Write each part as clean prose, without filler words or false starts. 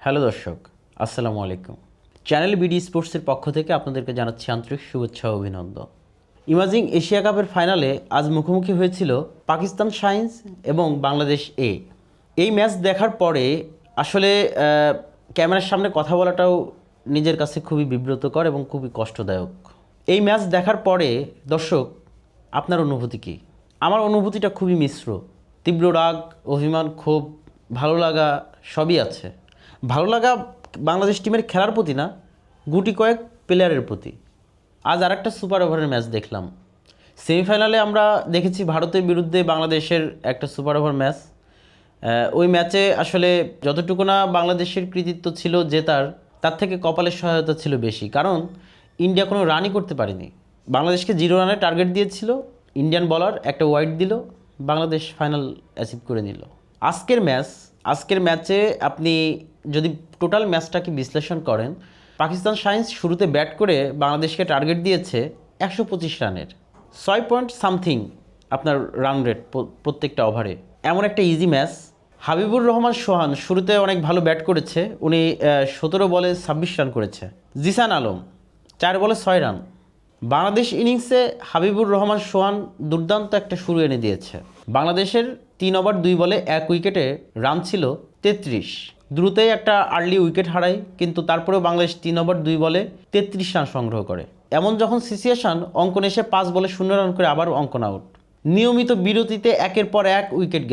Hello দর্শক, আসসালামু আলাইকুম। চ্যানেল বিডি স্পোর্টসের পক্ষ থেকে আপনাদেরকে জানাচ্ছি আন্তরিক শুভেচ্ছা ও অভিনন্দন। ইমাজিং এশিয়া কাপের ফাইনালে আজ মুখোমুখি হয়েছিল পাকিস্তান শাইন্স এবং বাংলাদেশ এ। এই ম্যাচ দেখার পরে আসলে ক্যামেরার সামনে কথা বলাটাও নিজের কাছে খুবই বিব্রতকর এবং খুবই কষ্টদায়ক। এই ম্যাচ দেখার পরে দর্শক, আপনার অনুভূতি কী? আমার অনুভূতিটা খুবই মিশ্র। তীব্র রাগ, অভিমান, ক্ষোভ, ভালো লাগা সবই আছে। ভালো লাগা বাংলাদেশ টিমের খেলার প্রতি না, গুটি কয়েক প্লেয়ারের প্রতি। আজ আরেকটা সুপার ওভারের ম্যাচ দেখলাম। সেমিফাইনালে আমরা দেখেছি ভারতের বিরুদ্ধে বাংলাদেশের একটা সুপার ওভার ম্যাচ। ওই ম্যাচে আসলে যতটুকু না বাংলাদেশের কৃতিত্ব ছিল জেতার, তার থেকে কপালের সহায়তা ছিল বেশি। কারণ ইন্ডিয়া কোনো রানই করতে পারেনি। বাংলাদেশকে 0 রানে টার্গেট দিয়েছিল, ইন্ডিয়ান বলার একটা ওয়াইড দিল, বাংলাদেশ ফাইনাল অ্যাচিভ করে নিল। আজকের ম্যাচে আপনি যদি টোটাল ম্যাচটাকে বিশ্লেষণ করেন, পাকিস্তান শাইন্স শুরুতে ব্যাট করে বাংলাদেশকে টার্গেট দিয়েছে 125 রানের, 6 পয়েন্ট সামথিং আপনার রান রেট প্রত্যেকটা ওভারে। এমন একটা ইজি ম্যাচ। হাবিবুর রহমান সোহান শুরুতে অনেক ভালো ব্যাট করেছে, উনি 17 বলে 26 রান করেছে। জিসান আলম 4 বলে 6 রান। বাংলাদেশ ইনিংসে হাবিবুর রহমান সোহান দুর্দান্ত একটা শুরু এনে দিয়েছে। বাংলাদেশের 3 ওভার 2 বলে 1 উইকেটে রান ছিল 33। দ্রুতই একটা আর্লি উইকেট হারায়, কিন্তু তারপরেও বাংলাদেশ 3 ওভার 2 বলে 33 রান সংগ্রহ করে। এমন যখন সিচুয়েশন, অঙ্কন এসে 5 বলে 0 রান করে আবার অঙ্কন আউট। নিয়মিত বিরতিতে একের পর এক উইকেট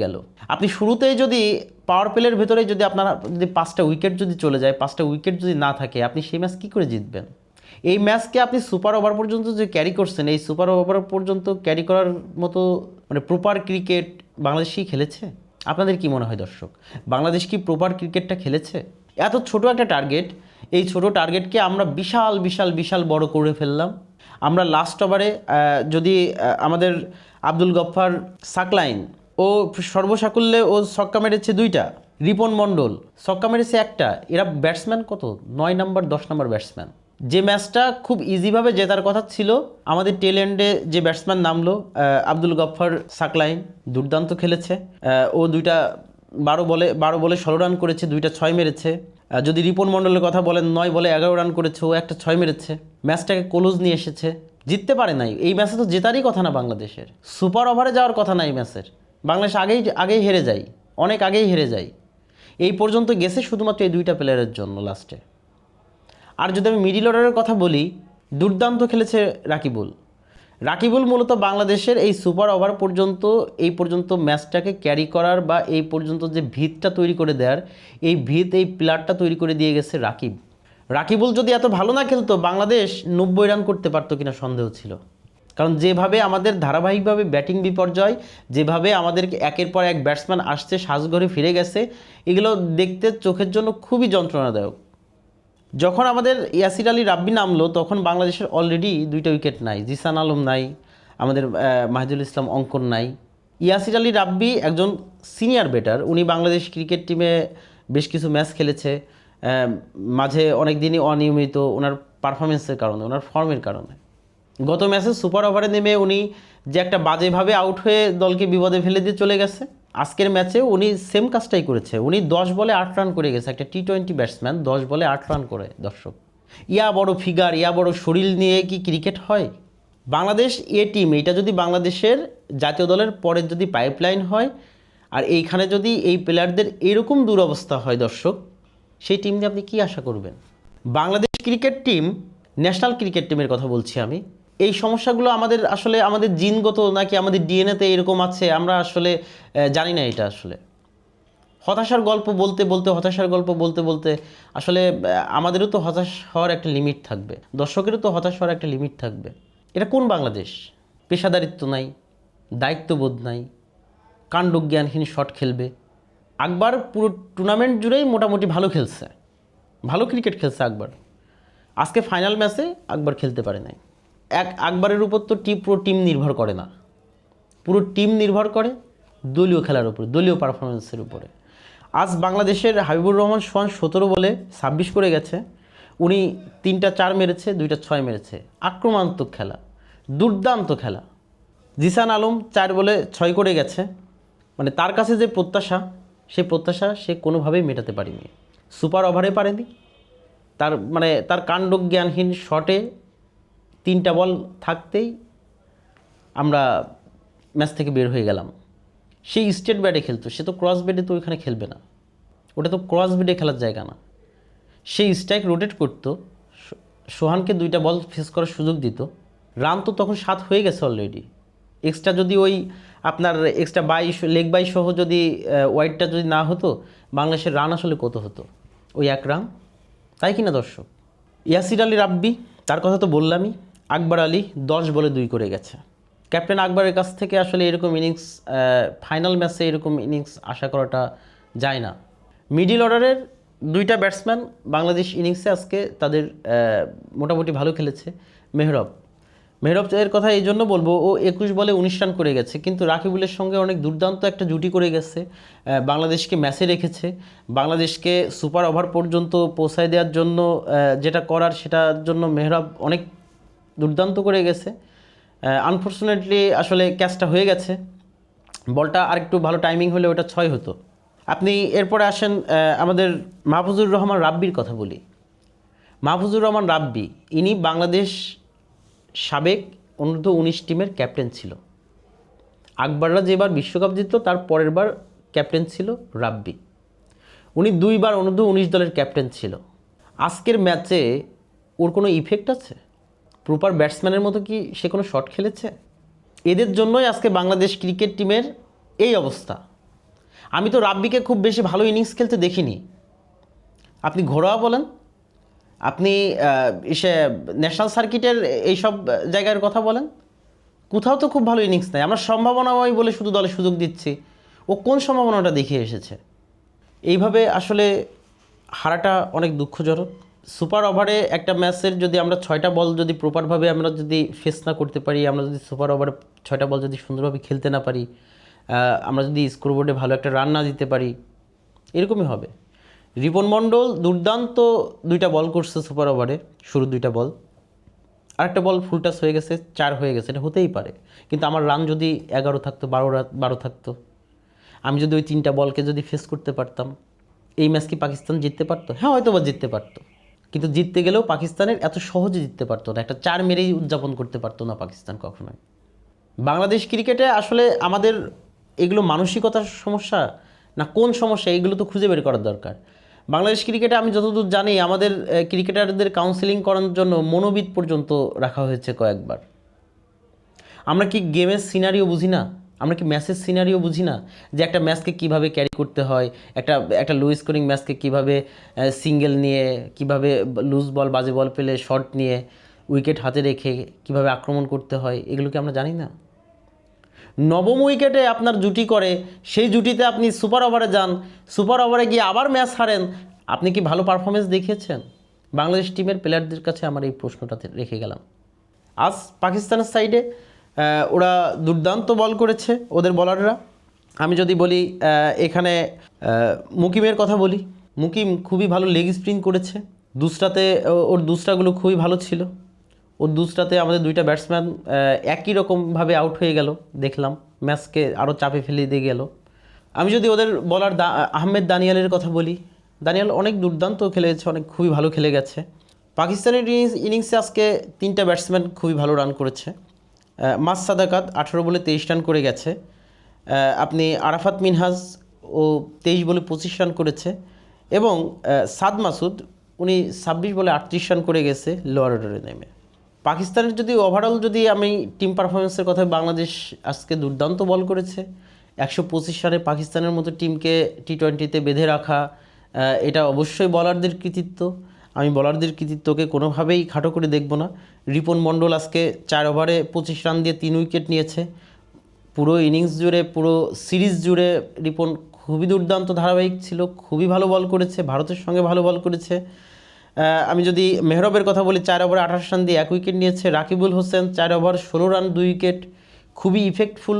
গেল। আপনি শুরুতেই যদি পাওয়ার প্লের ভেতরে যদি আপনার যদি 5টা উইকেট যদি চলে যায়, 5টা উইকেট যদি না থাকে, আপনি সেই ম্যাচ কী করে জিতবেন? এই ম্যাচকে আপনি সুপার ওভার পর্যন্ত যে ক্যারি করছেন, এই সুপার ওভার পর্যন্ত ক্যারি করার মতো প্রপার ক্রিকেট বাংলাদেশ কি খেলেছে? আপনাদের কি মনে হয় দর্শক, বাংলাদেশ কি প্রপার ক্রিকেটটা খেলেছে? এত ছোট একটা টার্গেট, এই ছোট টার্গেটকে আমরা বিশাল বিশাল বিশাল বড় করে ফেললাম। আমরা লাস্ট ওভারে যদি আমাদের আব্দুল গফফার সাকলাইন, ও সর্বসাকুল্যে ও ছক্কা মেরেছে 2টা, রিপন মণ্ডল ছক্কা মেরেছে 1টা। এরা ব্যাটসম্যান কত 9 নম্বর 10 নম্বর ব্যাটসম্যান। যে ম্যাচটা খুব ইজিভাবে জেতার কথা ছিল, আমাদের টেল এন্ডে যে ব্যাটসম্যান নামলো আব্দুল গফফার সাকলাইন দুর্দান্ত খেলেছে। ও 2টা 12 বলে 16 রান করেছে, 2টা 6 মেরেছে। যদি রিপন মণ্ডলের কথা বলেন, 9 বলে 11 রান করেছে, ও একটা 6 মেরেছে। ম্যাচটাকে ক্লোজ নিয়ে এসেছে, জিততে পারে নাই। এই ম্যাচে তো জেতারই কথা না, বাংলাদেশের সুপার ওভারে যাওয়ার কথা না এই ম্যাচের। বাংলাদেশ আগেই হেরে যায়, অনেক আগেই হেরে যায়। এই পর্যন্ত গেছে শুধুমাত্র এই 2টা প্লেয়ারের জন্য লাস্টে। আর যদি আমি মিডিল অর্ডারের কথা বলি, দুর্দান্ত খেলেছে রাকিবুল মূলত বাংলাদেশের এই সুপার ওভার পর্যন্ত, এই পর্যন্ত ম্যাচটাকে ক্যারি করার বা এই পর্যন্ত যে ভিতটা তৈরি করে দেওয়ার, এই প্লেয়ারটা তৈরি করে দিয়ে গেছে রাকিবুল যদি এত ভালো না খেলতো, বাংলাদেশ 90 রান করতে পারতো কিনা সন্দেহ ছিল। কারণ যেভাবে আমাদের ধারাবাহিকভাবে ব্যাটিং বিপর্যয়, যেভাবে আমাদেরকে একের পর এক ব্যাটসম্যান আসছে, সাজঘরে ফিরে গেছে, এগুলো দেখতে চোখের জন্য খুবই যন্ত্রণাদায়ক। যখন আমাদের ইয়াসির আলী রাব্বি নামলো, তখন বাংলাদেশের অলরেডি 2টা উইকেট নাই, জিসান আলম নাই, আমাদের মাহিদুল ইসলাম অঙ্কন নাই। ইয়াসির আলী রাব্বি একজন সিনিয়র ব্যাটার, উনি বাংলাদেশ ক্রিকেট টিমে বেশ কিছু ম্যাচ খেলেছে, মাঝে অনেক দিনই অনিয়মিত ওনার পারফরমেন্সের কারণে, ওনার ফর্মের কারণে। গত ম্যাচে সুপার ওভারে নেমে উনি যে একটা বাজেভাবে আউট হয়ে দলকে বিপদে ফেলে দিয়ে চলে গেছে, আজকের ম্যাচে উনি সেম কাজটাই করেছে। উনি 10 বলে 8 রান করে গেছে। একটা T20 ব্যাটসম্যান 10 বলে 8 রান করে। দর্শক, ইয়া বড় ফিগার, ইয়া বড় শরীর নিয়ে কি ক্রিকেট হয়? বাংলাদেশ এ টিম, এটা যদি বাংলাদেশের জাতীয় দলের পরের যদি পাইপলাইন হয়, আর এইখানে যদি এই প্লেয়ারদের এরকম দুরবস্থা হয় দর্শক, সেই টিম দিয়ে আপনি কী আশা করবেন? Bangladesh cricket team, national cricket টিমের কথা বলছি আমি, এই সমস্যাগুলো আমাদের জিনগত নাকি আমাদের ডিএনএতে এরকম আছে, আমরা আসলে জানি না। এটা আসলে হতাশার গল্প বলতে বলতে আসলে আমাদেরও তো হতাশ হওয়ার একটা লিমিট থাকবে, দর্শকেরও তো হতাশ হওয়ার একটা লিমিট থাকবে। এটা কোন বাংলাদেশ? পেশাদারিত্ব নাই, দায়িত্ববোধ নাই, কাণ্ডজ্ঞানহীন শট খেলবে। আকবর পুরো টুর্নামেন্ট জুড়েই মোটামুটি ভালো খেলছে, ভালো ক্রিকেট খেলছে আকবর। আজকে ফাইনাল ম্যাচে আকবর খেলতে পারে নাই। আকবরের উপর তো পুরো টিম নির্ভর করে না, পুরো টিম নির্ভর করে দলীয় খেলার উপর, দলীয় পারফরমেন্সের উপরে। আজ বাংলাদেশের হাবিবুর রহমান সোহান 17 বলে 26 করে গেছে। উনি 3টা 4 মেরেছে, 2টা 6 মেরেছে। আক্রমণাত্মক খেলা, দুর্দান্ত খেলা। জিসান আলম 4 বলে 6 করে গেছে। তার কাছে যে প্রত্যাশা, সেই প্রত্যাশা সে কোনোভাবেই মেটাতে পারেনি। সুপার ওভারে পারেনি, তার কাণ্ডজ্ঞানহীন শটে 3টা বল থাকতেই আমরা ম্যাচ থেকে বের হয়ে গেলাম। সেই স্টেট ব্যাটে খেলতো, সে তো ক্রস ব্যাটে তো ওইখানে খেলবে না, ওটা তো ক্রস ব্যাটে খেলার জায়গা না। সেই স্ট্রাইক রোটেট করতো, সোহানকে 2টা বল ফেস করার সুযোগ দিত। রান তো তখন 7 হয়ে গেছে অলরেডি। এক্সট্রা যদি ওই আপনার এক্সট্রা লেগ বাই সহ যদি ওয়াইডটা যদি না হতো, বাংলাদেশের রান আসলে কত হতো? ওই 1 রান, তাই কিনা দর্শক? ইয়াসির আলী রাব্বি, তার কথা তো বললামই। আকবর আলী 10 বলে 2 করে গেছে। ক্যাপ্টেন আকবরের কাছ থেকে আসলে এরকম ইনিংস, ফাইনাল ম্যাচে এরকম ইনিংস আশা করাটা যায় না। মিডল অর্ডারের 2টা ব্যাটসম্যান বাংলাদেশ ইনিংসে আজকে তাদের মোটামুটি ভালো খেলেছে। মেহরব এর কথা এই জন্য বলবো, ও 21 বলে 19 রান করে গেছে, কিন্তু রাকিবুলের সঙ্গে অনেক দুর্দান্ত একটা জুটি করে গেছে। বাংলাদেশকে ম্যাচে রেখেছে, বাংলাদেশকে সুপার ওভার পর্যন্ত পৌঁছায় দেওয়ার জন্য যেটা করার সেটার জন্য মেহরব অনেক দুর্দান্ত করে গেছে। আনফর্চুনেটলি আসলে ক্যাচটা হয়ে গেছে, বলটা আরেকটু ভালো টাইমিং হলে ওটা 6 হতো। আপনি এরপরে আসেন আমাদের মাহফুজুর রহমান রাব্বির কথা বলি। মাহফুজুর রহমান রাব্বি, ইনি বাংলাদেশ সাবেক অনূর্ধ্ব-19 টিমের ক্যাপ্টেন ছিল। আকবররা যেবার বিশ্বকাপ জিতল তার পরের বার ক্যাপ্টেন ছিল রাব্বি। উনি 2 বার অনূর্ধ্ব-19 দলের ক্যাপ্টেন ছিল। আজকের ম্যাচে ওর কোনো ইফেক্ট আছে? প্রপার ব্যাটসম্যানের মতো কি সে কোনো শট খেলেছে? এদের জন্যই আজকে বাংলাদেশ ক্রিকেট টিমের এই অবস্থা। আমি তো রাব্বিকে খুব বেশি ভালো ইনিংস খেলতে দেখিনি। আপনি ঘরোয়া বলেন, আপনি ন্যাশনাল সার্কিটের এইসব জায়গার কথা বলেন, কোথাও তো খুব ভালো ইনিংস নাই। আমরা সম্ভাবনাময় বলে শুধু দলে সুযোগ দিচ্ছি, ও কোন সম্ভাবনাটা দেখিয়ে এসেছে? এইভাবে আসলে হারাটা অনেক দুঃখজনক। সুপার ওভারে একটা ম্যাচের যদি আমরা 6টা বল যদি প্রপারভাবে আমরা যদি ফেস না করতে পারি, আমরা যদি সুপার ওভারে 6টা বল যদি সুন্দরভাবে খেলতে না পারি, আমরা যদি স্কোরবোর্ডে ভালো একটা রান না দিতে পারি, এরকমই হবে। রিপন মণ্ডল দুর্দান্ত 2টা বল করছে সুপার ওভারে, শুরু 2টা বল, আরেকটা বল ফুল টাচ হয়ে গেছে, 4 হয়ে গেছে, এটা হতেই পারে। কিন্তু আমার রান যদি 11 থাকতো, 12 থাকতো, আমি যদি ওই 3টা বলকে যদি ফেস করতে পারতাম, এই ম্যাচ কি পাকিস্তান জিততে পারতো? হ্যাঁ, হয়তো বা জিততে পারতো, কিন্তু জিততে গেলেও পাকিস্তানের এত সহজে জিততে পারতো না। একটা 4 মেরেই উদযাপন করতে পারতো না পাকিস্তান কখনোই। বাংলাদেশ ক্রিকেটে আসলে আমাদের এগুলো মানসিকতার সমস্যা না কোন সমস্যা, এগুলো তো খুঁজে বের করার দরকার। বাংলাদেশ ক্রিকেটে আমি যতদূর জানি, আমাদের ক্রিকেটারদের কাউন্সেলিং করার জন্য মনোবিদ পর্যন্ত রাখা হয়েছে কয়েকবার। আমরা কি গেমের সিনারিও বুঝি না? আমরা কি ম্যাচের সিনারিও বুঝি না? যে একটা ম্যাচকে কীভাবে ক্যারি করতে হয়, একটা লো স্কোরিং ম্যাচকে কীভাবে সিঙ্গেল নিয়ে, কীভাবে লুজ বল বাজে বল পেলে শট নিয়ে উইকেট হাতে রেখে কীভাবে আক্রমণ করতে হয়, এগুলো কি আমরা জানি না? 9ম উইকেটে আপনার জুটি করে, সেই জুটিতে আপনি সুপার ওভারে যান, সুপার ওভারে গিয়ে আবার ম্যাচ হারেন, আপনি কি ভালো পারফরমেন্স দেখিয়েছেন? বাংলাদেশ টিমের প্লেয়ারদের কাছে আমার এই প্রশ্নটা রেখে গেলাম। আজ পাকিস্তানের সাইডে ওরা দুর্দান্ত বল করেছে, ওদের বলাররা। আমি যদি বলি এখানে মুকিমের কথা বলি, মুকিম খুবই ভালো লেগ স্পিন করেছে। দুসরাতে ওর দুসরাগুলো খুবই ভালো ছিল। ওর দুসরাতে আমাদের 2টা ব্যাটসম্যান একই রকমভাবে আউট হয়ে গেল, দেখলাম ম্যাচকে আরও চাপে ফেলে দিয়ে গেল। আমি যদি ওদের বলার আহমেদ দানিয়ালের কথা বলি, দানিয়াল অনেক দুর্দান্ত খেলেছে, খুবই ভালো খেলে গেছে। পাকিস্তানের ইনিংসে আজকে 3টা ব্যাটসম্যান খুবই ভালো রান করেছে। মাস সাদাকাত 18 বলে 23 রান করে গেছে। আপনি আরাফাত মিনহাজ ও 23 বলে 25 রান করেছে, এবং সাদ মাসুদ উনি 26 বলে 38 রান করে গেছে লোয়ার অর্ডারে নেমে। পাকিস্তানের যদি ওভারঅল যদি আমি টিম পারফরমেন্সের কথা, বাংলাদেশ আজকে দুর্দান্ত বল করেছে। 125 রানে পাকিস্তানের মতো টিমকে টি-20তে বেঁধে রাখা, এটা অবশ্যই বলারদের কৃতিত্ব। আমি বলারদের কৃতিত্বকে কোনোভাবেই খাটো করে দেখব না। রিপন মণ্ডল আজকে 4 ওভারে 25 রান দিয়ে 3 উইকেট নিয়েছে। পুরো ইনিংস জুড়ে, পুরো সিরিজ জুড়ে রিপন খুবই দুর্দান্ত ধারাবাহিক ছিল, খুবই ভালো বল করেছে, ভারতের সঙ্গে ভালো বল করেছে। আমি যদি মেহরবের কথা বলি, 4 ওভারে 28 রান দিয়ে 1 উইকেট নিয়েছে। Rakibul Hossain 4 over 16 run 2 wicket, খুবই ইফেক্টফুল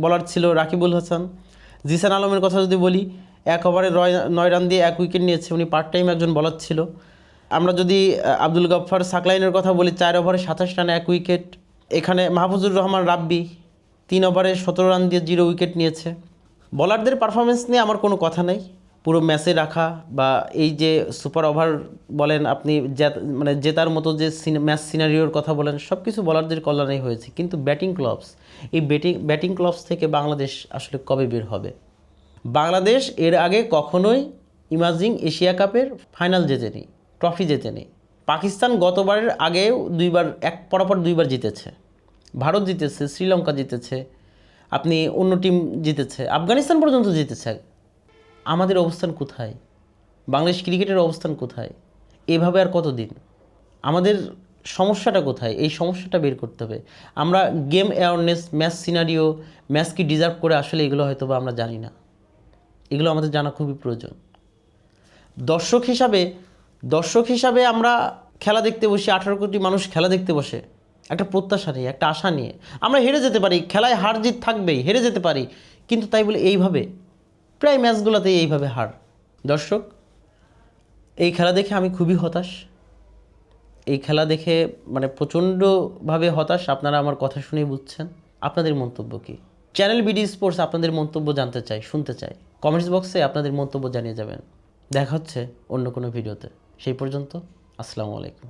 বলার ছিল রাকিবুল হাসান। জিসান আলমের কথা যদি বলি, 1 ওভারে 9 রান দিয়ে 1 উইকেট নিয়েছে, উনি পার্ট টাইম একজন বলার ছিল। আমরা যদি আব্দুল গফফার সাকলাইনের কথা বলি, 4 ওভারে 27 রানে 1 উইকেট। এখানে মাহফুজুর রহমান রাব্বি 3 ওভারে 17 রান দিয়ে 0 উইকেট নিয়েছে। বোলারদের পারফরমেন্স নিয়ে আমার কোনো কথা নেই, পুরো ম্যাচে রাখা বা এই যে সুপার ওভার বলেন আপনি মানে জেতার মতো যে ম্যাচ সিনারিওর কথা বলেন, সব কিছু বোলারদের কল্যাণেই হয়েছে। কিন্তু ব্যাটিং ক্লাবস, এই ব্যাটিং ক্লাবস থেকে বাংলাদেশ আসলে কবে বের হবে? বাংলাদেশ এর আগে কখনোই ইমাজিং এশিয়া কাপের ফাইনাল জেতেনি, ট্রফি জেতেনি। পাকিস্তান গতবারের আগেও পরপর দুইবার জিতেছে, ভারত জিতেছে, শ্রীলঙ্কা জিতেছে, আপনি অন্য টিম জিতেছে, আফগানিস্তান পর্যন্ত জিতেছে। আমাদের অবস্থান কোথায়? বাংলাদেশ ক্রিকেটের অবস্থান কোথায়? এভাবে আর কতদিন? আমাদের সমস্যাটা কোথায়? এই সমস্যাটা বের করতে হবে। আমরা game awareness, match scenario, match কি ডিজার্ভ করে আসলে এগুলো হয়তো বা আমরা জানি না। এগুলো আমাদের জানা খুবই প্রয়োজন। দর্শক হিসাবে আমরা খেলা দেখতে বসি, 18 কোটি মানুষ খেলা দেখতে বসে একটা প্রত্যাশা নিয়ে, একটা আশা নিয়ে। আমরা হেরে যেতে পারি, খেলায় হার জিত থাকবেই, হেরে যেতে পারি, কিন্তু তাই বলে এইভাবে প্রায় ম্যাচগুলোতেই এইভাবে হার। দর্শক, এই খেলা দেখে আমি খুবই হতাশ। এই খেলা দেখে মানে প্রচণ্ডভাবে হতাশ। আপনারা আমার কথা শুনেই বুঝছেন। আপনাদের মন্তব্য কী? চ্যানেল বিডি স্পোর্টস আপনাদের মন্তব্য জানতে চাই, শুনতে চাই। কমেন্টস বক্সে আপনাদের মন্তব্য জানিয়ে যাবেন। দেখা হচ্ছে অন্য কোনো ভিডিওতে। সেই পর্যন্ত আসসালামু আলাইকুম।